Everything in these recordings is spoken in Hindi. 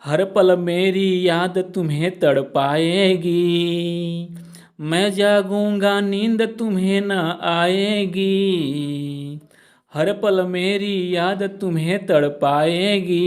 हर पल मेरी याद तुम्हें तड़पाएगी। मैं जागूंगा नींद तुम्हें न आएगी। हर पल मेरी याद तुम्हें तड़पाएगी।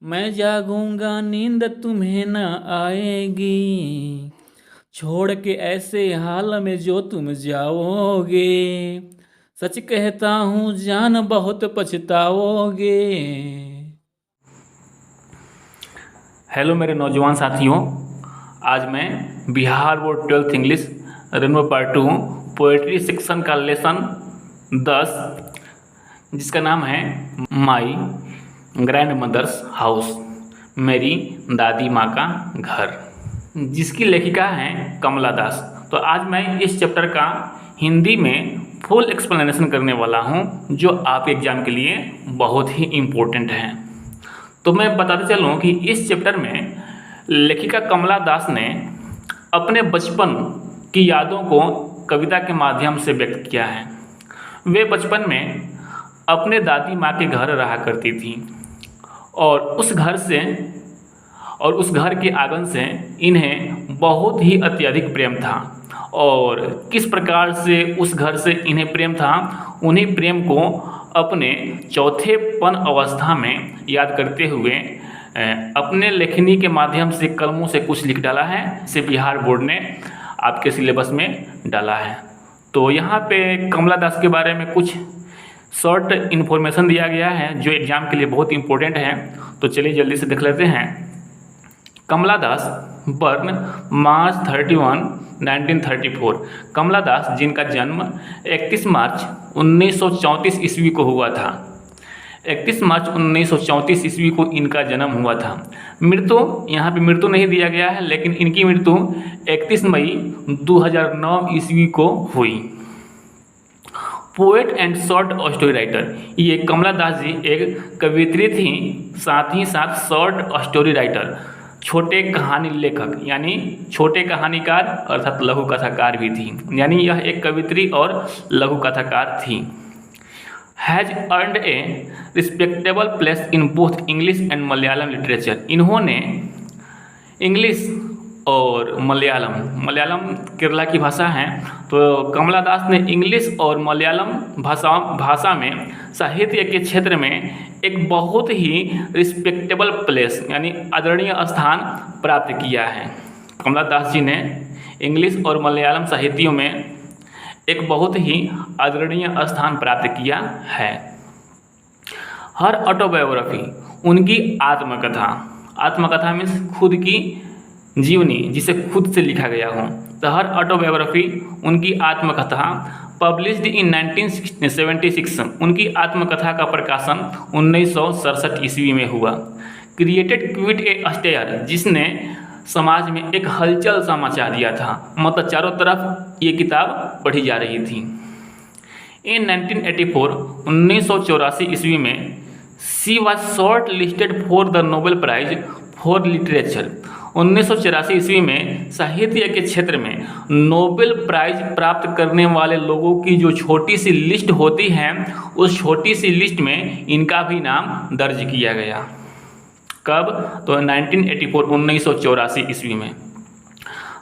मैं जागूंगा नींद तुम्हें न आएगी। छोड़ के ऐसे हाल में जो तुम जाओगे, सच कहता हूँ जान बहुत पछताओगे। हेलो मेरे नौजवान साथियों, आज मैं Bihar board 12th English rainbow part 2 poetry section का लेसन 10 जिसका नाम है माई ग्रैंड मदर्स हाउस, मेरी दादी माँ का घर, जिसकी लेखिका हैं कमला दास। तो आज मैं इस चैप्टर का हिंदी में फुल एक्सप्लेनेशन करने वाला हूँ जो आपके एग्जाम के लिए बहुत ही इम्पोर्टेंट है। तो मैं बताते चलूँ कि इस चैप्टर में लेखिका कमला दास ने अपने बचपन की यादों को कविता के माध्यम से व्यक्त किया है। वे बचपन में अपने दादी माँ के घर रहा करती थी और उस घर के आंगन से इन्हें बहुत ही अत्यधिक प्रेम था। और किस प्रकार से उस घर से इन्हें प्रेम था, उन्हीं प्रेम को अपने चौथेपन अवस्था में याद करते हुए अपने लेखनी के माध्यम से कलमों से कुछ लिख डाला है। इसे बिहार बोर्ड ने आपके सिलेबस में डाला है। तो यहाँ पे कमला दास के बारे में कुछ शॉर्ट इन्फॉर्मेशन दिया गया है जो एग्ज़ाम के लिए बहुत इंपॉर्टेंट है। तो चलिए जल्दी से देख लेते हैं। कमला दास बर्न मार्च 31, 1934। कमला दास जिनका जन्म 31 मार्च 1934 ईस्वी को हुआ था। 31 मार्च 1934 ईस्वी को इनका जन्म हुआ था। मृत्यु यहाँ पे मृत्यु नहीं दिया गया है, लेकिन इनकी मृत्यु 31 मई 2009 ईस्वी को हुई। Poet and short story writer, ये कमला दास जी एक कवियत्री थी, साथ ही साथ शॉर्ट स्टोरी राइटर, छोटे कहानी लेखक यानी छोटे कहानीकार अर्थात लघु कथाकार भी थी। यानी यह एक कवित्री और लघु कथाकार थी। Has earned A respectable place in both English and Malayalam literature. इन्होंने इंग्लिश और मलयालम केरला की भाषा है, तो कमला दास ने इंग्लिश और मलयालम भाषा में साहित्य के क्षेत्र में एक बहुत ही रिस्पेक्टेबल प्लेस यानी आदरणीय स्थान प्राप्त किया है। कमला दास जी ने इंग्लिश और मलयालम साहित्यों में एक बहुत ही आदरणीय स्थान प्राप्त किया है। हर ऑटोबायोग्राफी, उनकी आत्मकथा मीन्स खुद की जीवनी जिसे खुद से लिखा गया हो, तो हर ऑटोबायोग्राफी उनकी आत्मकथा पब्लिश्ड इन 1976। उनकी आत्मकथा का प्रकाशन 1967 ईस्वी में हुआ। क्रिएटेड क्विट ए अस्टेयर, जिसने समाज में एक हलचल सा मचा दिया था, मतलब चारों तरफ ये किताब पढ़ी जा रही थी। इन 1984 ईस्वी में she was short listed for the Nobel prize for literature. 1984 ईस्वी में साहित्य के क्षेत्र में नोबेल प्राइज प्राप्त करने वाले लोगों की जो छोटी सी लिस्ट होती है, उस छोटी सी लिस्ट में इनका भी नाम दर्ज किया गया। कब? तो 1984 ईस्वी में।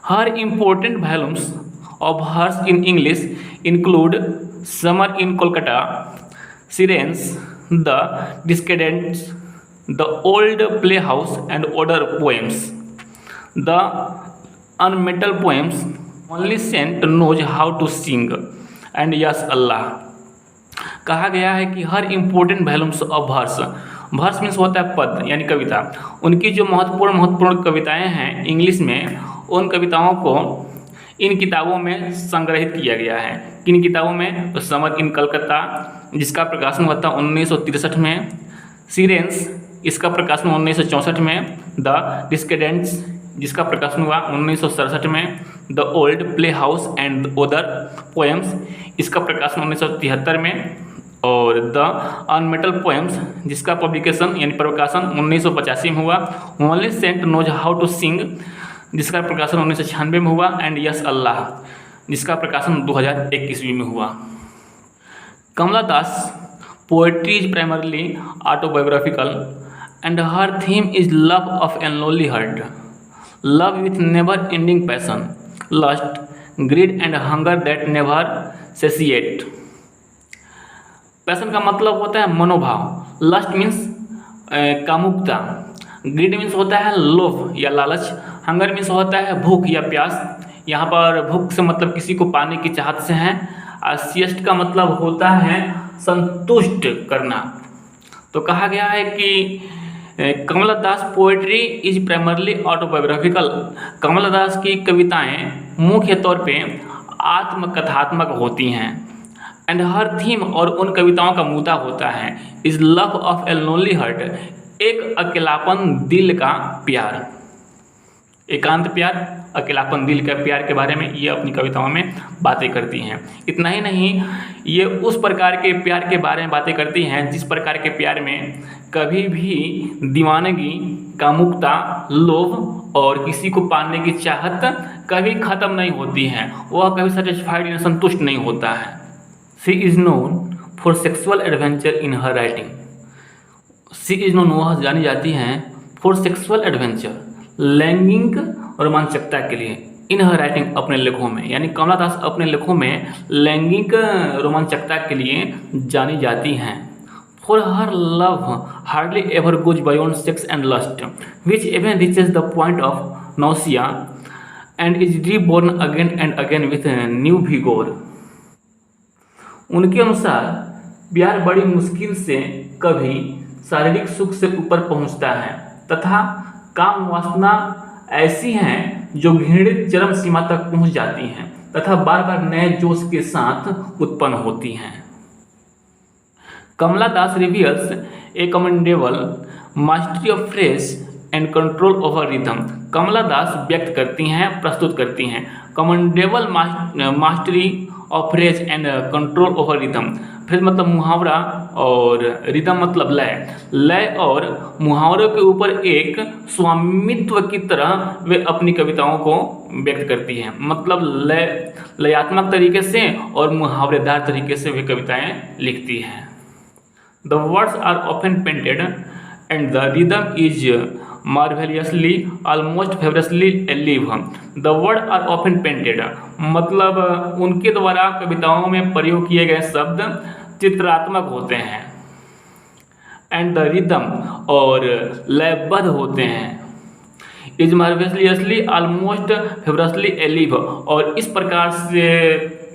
Her important volumes of verse in English include summer in Kolkata, sirens, the descendants, the old play house and other poems. The unmetal poems, only saint knows how to sing, and yes Allah। कहा गया है कि her important volumes of verse means होता है पद यानी कविता। उनकी जो महत्वपूर्ण कविताएं हैं इंग्लिश में, उन कविताओं को इन किताबों में संग्रहित किया गया है। किन किताबों में? तो समर इन कलकत्ता, जिसका प्रकाशन हुआ था 1963 में। सिरेंस, इसका प्रकाशन 1964 में। द डिस्केडेंट्स, जिसका प्रकाशन हुआ 1967 में। The old play house and other poems, इसका प्रकाशन 1973 में। और द अनमेटल पोएम्स, जिसका पब्लिकेशन यानी प्रकाशन 1985 में हुआ। Only saint knows how to sing, जिसका प्रकाशन 1996 में हुआ। एंड यस अल्लाह, जिसका प्रकाशन 2001 ईस्वी में हुआ। Kamala Das poetry is primarily autobiographical and her theme is love of a lonely heart, love with never ending passion, lust, greed and hunger that never satiate। Passion का मतलब होता है मनोभाव, लस्ट मीन्स कामुकता, ग्रीड मीन्स होता है लोभ या लालच, हंगर मीन्स होता है भूख या प्यास। यहाँ पर भूख से मतलब किसी को पाने की चाहत से है। सियस्ट का मतलब होता है संतुष्ट करना। तो कहा गया है कि कमला Das poetry is primarily autobiographical. कमला दास की कविताएं मुख्य तौर पे आत्मकथात्मक होती हैं। एंड हर थीम और उन कविताओं का मुद्दा होता है is love of a lonely heart, एक अकेलापन दिल का प्यार, एकांत प्यार, अकेलापन दिल का प्यार के बारे में ये अपनी कविताओं में बातें करती हैं। इतना ही नहीं, ये उस प्रकार के प्यार के बारे में बातें करती हैं जिस प्रकार के प्यार में कभी भी दीवानगी, कामुकता, लोभ और किसी को पाने की चाहत कभी ख़त्म नहीं होती है, वह कभी सेटिस्फाइड या संतुष्ट नहीं होता है। She is known for sexual adventure in her writing. She is known, वह जानी जाती हैं फॉर सेक्सुअल एडवेंचर, लैंगिक रोमांचकता के लिए, इन हर राइटिंग, अपने लेखों में। यानी कमला दास अपने लेखों में लैंगिक रोमांचकता के लिए जानी जाती हैं। For her love hardly ever goes beyond sex and lust which even reaches the point of nausea and is reborn again and again with new vigour. उनके अनुसार प्यार बड़ी मुश्किल से कभी शारीरिक सुख से ऊपर पहुंचता है तथा काम वासना ऐसी हैं जो घृणित चरम सीमा तक पहुंच जाती हैं तथा बार बार नए जोश के साथ उत्पन्न होती हैं। Kamala Das reveals a commendable mastery of phrase and control over rhythm. Kamala Das व्यक्त करती हैं, प्रस्तुत करती हैं commendable mastery of phrase and control over rhythm. Phrase मतलब मुहावरा और रिदम मतलब लय। लय और मुहावरों के ऊपर एक स्वामित्व की तरह वे अपनी कविताओं को व्यक्त करती हैं। मतलब लयात्मक तरीके से और मुहावरेदार तरीके से वे कविताएं लिखती हैं। The words are often painted and the rhythm is marvelously almost fabulously live। The word are often painted मतलब उनके द्वारा कविताओं में प्रयोग किए गए शब्द चित्रात्मक होते हैं। एंड द रिदम और लयबद्ध होते हैं। इज मार्वेलियसली ऑलमोस्ट फेवरसली एलिव और इस प्रकार से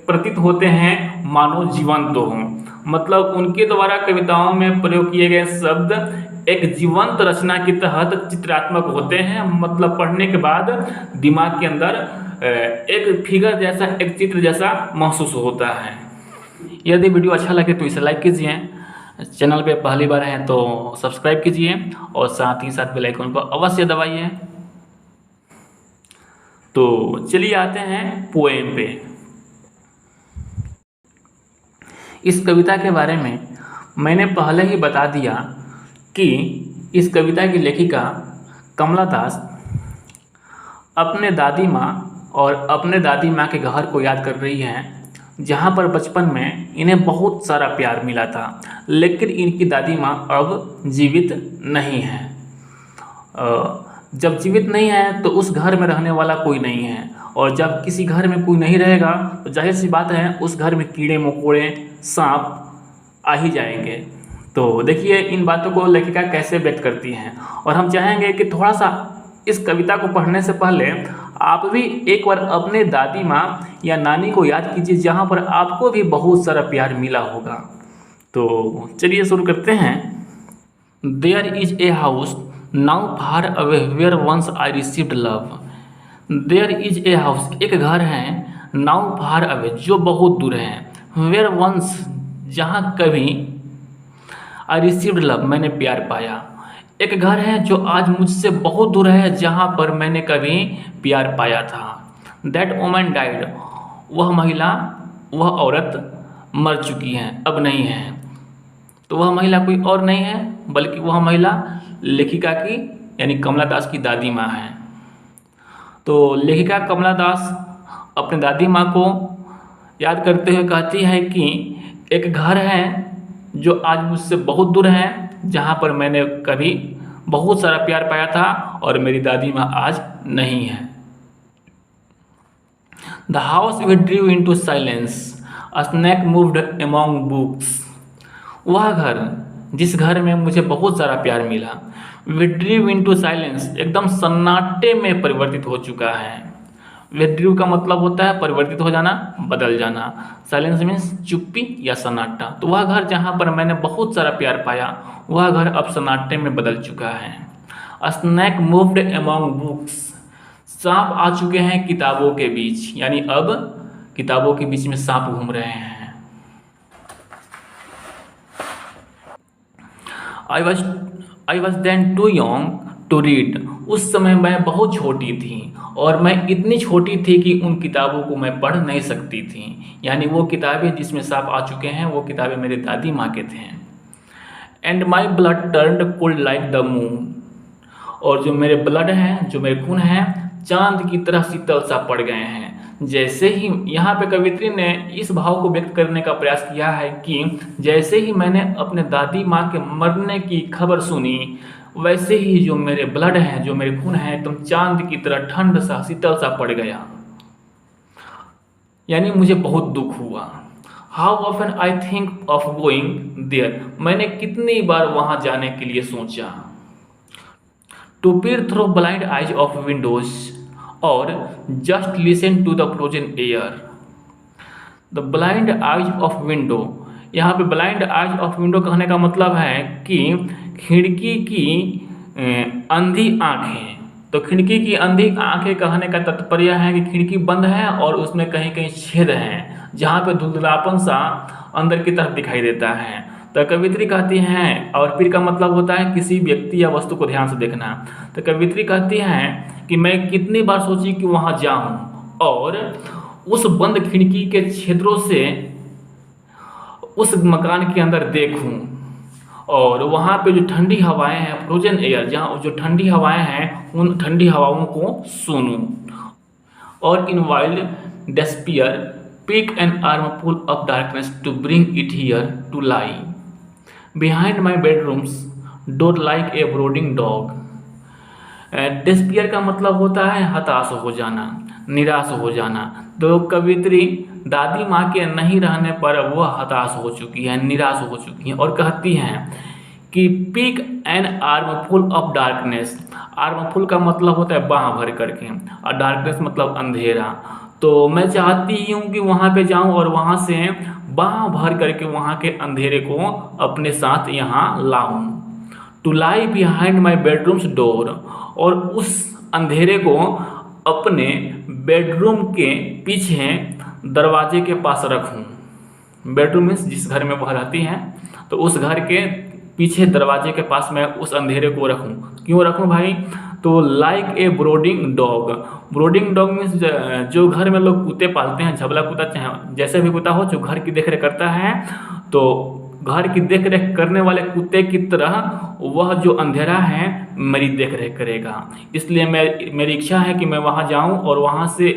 प्रतीत होते हैं मानो जीवंत हों। मतलब उनके द्वारा कविताओं में प्रयोग किए गए शब्द एक जीवंत रचना के तहत चित्रात्मक होते हैं। मतलब पढ़ने के बाद दिमाग के अंदर एक फिगर जैसा, एक चित्र जैसा महसूस होता है। यदि वीडियो अच्छा लगे तो इसे लाइक कीजिए, चैनल पे पहली बार हैं तो सब्सक्राइब कीजिए और साथ ही साथ बेल आइकन को अवश्य दबाइए। तो चलिए आते हैं पोएम पे। इस कविता के बारे में मैंने पहले ही बता दिया कि इस कविता की लेखिका कमला दास अपने दादी माँ और अपने दादी माँ के घर को याद कर रही हैं, जहाँ पर बचपन में इन्हें बहुत सारा प्यार मिला था, लेकिन इनकी दादी माँ अब जीवित नहीं है। जब जीवित नहीं है तो उस घर में रहने वाला कोई नहीं है, और जब किसी घर में कोई नहीं रहेगा तो जाहिर सी बात है उस घर में कीड़े मकोड़े, सांप आ ही जाएंगे। तो देखिए इन बातों को लेखिका कैसे व्यक्त करती हैं, और हम चाहेंगे कि थोड़ा सा इस कविता को पढ़ने से पहले आप भी एक बार अपने दादी माँ या नानी को याद कीजिए, जहाँ पर आपको भी बहुत सारा प्यार मिला होगा। तो चलिए शुरू करते हैं। There is a house now far away where once I received love. There is a house, एक घर है, नाउ फार अवे, जो बहुत दूर है, वेयर वंस, जहाँ कभी, आई रिसीव्ड लव, मैंने प्यार पाया। एक घर है जो आज मुझसे बहुत दूर है, जहाँ पर मैंने कभी प्यार पाया था। दैट वुमन डाइड, वह महिला, वह औरत मर चुकी है, अब नहीं है। तो वह महिला कोई और नहीं है बल्कि वह महिला लेखिका की यानी कमला दास की दादी माँ है। तो लेखिका कमला दास अपने दादी माँ को याद करते हुए कहती है कि एक घर है जो आज मुझसे बहुत दूर है, जहाँ पर मैंने कभी बहुत सारा प्यार पाया था और मेरी दादी माँ आज नहीं है। The house withdrew into silence, a snake moved among books. वह घर जिस घर में मुझे बहुत सारा प्यार मिला, विथड्रू इनटू साइलेंस, एकदम सन्नाटे में परिवर्तित हो चुका है। विथड्रू का मतलब होता है परिवर्तित हो जाना, बदल जाना। साइलेंस मीन्स चुप्पी या सन्नाटा। तो वह घर जहाँ पर मैंने बहुत सारा प्यार पाया, वह घर अब सन्नाटे में बदल चुका है। अ स्नैक मूव्ड अमॉन्ग बुक्स, सांप आ चुके हैं किताबों के बीच, यानी अब किताबों के बीच में सांप घूम रहे हैं। I was then too young to read, उस समय मैं बहुत छोटी थी और मैं इतनी छोटी थी कि उन किताबों को मैं पढ़ नहीं सकती थी। यानी वो किताबें जिसमें सांप आ चुके हैं वो किताबें मेरी दादी माँ के थे। And my blood turned cold like the moon, और जो मेरे ब्लड हैं, जो मेरे खून हैं, चांद की तरह शीतल सा पड़ गए हैं। जैसे ही यहाँ पे कवित्री ने इस भाव को व्यक्त करने का प्रयास किया है कि जैसे ही मैंने अपने दादी माँ के मरने की खबर सुनी, वैसे ही जो मेरे ब्लड हैं, जो मेरे खून हैं, एकदम चांद की तरह ठंड सा शीतल सा पड़ गया। यानी मुझे बहुत दुख हुआ। How often I think of going there, मैंने कितनी बार वहाँ जाने के लिए सोचा। To peer through blind eyes of windows और just listen to the frozen air. The blind eyes of window, यहाँ पे ब्लाइंड आइज ऑफ विंडो कहने का मतलब है कि खिड़की की अंधी आंखें। तो खिड़की की अंधी आंखें कहने का तात्पर्य है कि खिड़की बंद है और उसमें कहीं कहीं छेद हैं, जहाँ पे धुंधलापन सा अंदर की तरफ दिखाई देता है। तो कवित्री कहती हैं, और फिर का मतलब होता है किसी व्यक्ति या वस्तु को ध्यान से देखना। तो कवित्री कहती हैं कि मैं कितनी बार सोची कि वहाँ जाऊँ और उस बंद खिड़की के छिद्रों से उस मकान के अंदर देखूं और वहाँ पे जो ठंडी हवाएं हैं, फ्रोजन एयर, जहाँ जो ठंडी हवाएं हैं, उन ठंडी हवाओं को सूनूं। और in wild despair pick an armful of darkness to bring it here to lie behind my bedroom's door like a brooding dog. Despair का मतलब होता है हताश हो जाना, निराश हो जाना। तो कवित्री दादी माँ के नहीं रहने पर वह हताश हो चुकी है, निराश हो चुकी है और कहती हैं कि pick an armful of darkness. Armful का मतलब होता है बाँह भर करके और डार्कनेस मतलब अंधेरा। तो मैं चाहती हूँ कि वहाँ पे जाऊँ और वहाँ से बाँह भर करके वहाँ के अंधेरे को अपने साथ यहाँ लाऊं। To lie behind my bedroom's door, और उस अंधेरे को अपने बेडरूम के पीछे दरवाजे के पास रखूं। बेडरूम मीन्स जिस घर में वह रहती हैं, तो उस घर के पीछे दरवाजे के पास मैं उस अंधेरे को रखूं। क्यों रखूं भाई? तो like a brooding dog. Brooding dog means जो घर में लोग कुत्ते पालते हैं, झबला कुत्ता चाहे जैसे भी कुत्ता हो, जो घर की देखरेख करता है, तो घर की देखरेख करने वाले कुत्ते की तरह वह जो अंधेरा है मेरी देखरेख करेगा। इसलिए मेरी इच्छा है कि मैं वहाँ जाऊँ और वहाँ से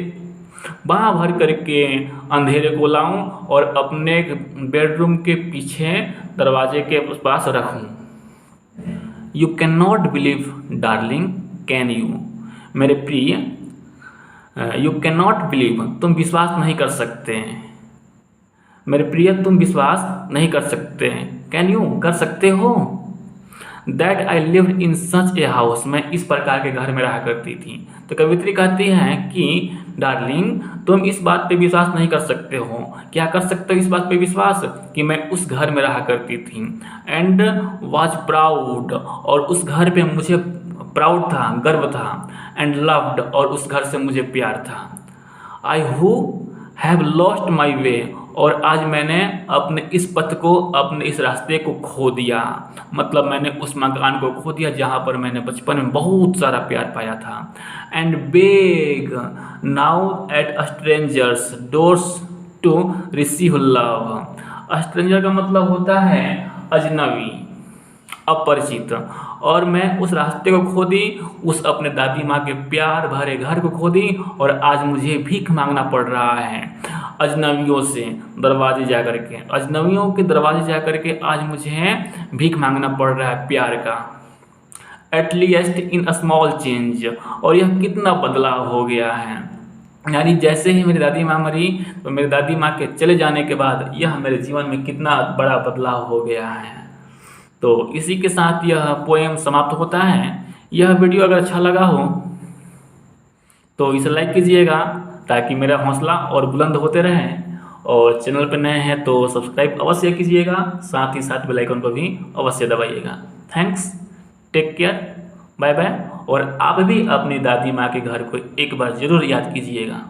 बाँह भर करके अंधेरे को लाऊं और अपने बेडरूम के पीछे दरवाजे के पास रखूं। You can not believe darling can you, मेरे प्रिय, यू कैन नॉट बिलीव, तुम विश्वास नहीं कर सकते। मेरे प्रिय, तुम विश्वास नहीं कर सकते। कैन यू, कर सकते हो। That I lived in such a house, मैं इस प्रकार के घर में रहा करती थी। तो कवित्री कहती हैं कि डार्लिंग, तुम इस बात पे विश्वास नहीं कर सकते हो। क्या कर सकते हो इस बात पे विश्वास? कि मैं उस घर में रहा करती थी। एंड वॉज प्राउड, और उस घर पे मुझे प्राउड था, गर्व था। एंड लव्ड, और उस घर से मुझे प्यार था। I who have lost my way, और आज मैंने अपने इस पथ को, अपने इस रास्ते को खो दिया। मतलब मैंने उस मकान को खो दिया जहाँ पर मैंने बचपन में बहुत सारा प्यार पाया था। And beg now at strangers' doors to receive love. Stranger का मतलब होता है अजनबी, अपरिचित। और मैं उस रास्ते को खो दी, उस अपने दादी माँ के प्यार भरे घर को खो दी, और आज मुझे भीख मांगना पड़ रहा है अजनबियों से दरवाजे जा करके। अजनबियों के दरवाजे जा करके आज मुझे भीख मांगना पड़ रहा है प्यार का। At least in a small change, और यह कितना बदलाव हो गया है। यानी जैसे ही मेरी दादी माँ मरी तो मेरी दादी माँ के चले जाने के बाद यह मेरे जीवन में कितना बड़ा बदलाव हो गया है। तो इसी के साथ यह पोएम समाप्त होता है। यह वीडियो अगर अच्छा लगा हो तो इसे लाइक कीजिएगा ताकि मेरा हौसला और बुलंद होते रहे, और चैनल पर नए हैं तो सब्सक्राइब अवश्य कीजिएगा, साथ ही साथ बेल आइकन को भी अवश्य दबाइएगा। Thanks, take care, bye bye. और आप भी अपनी दादी माँ के घर को एक बार ज़रूर याद कीजिएगा।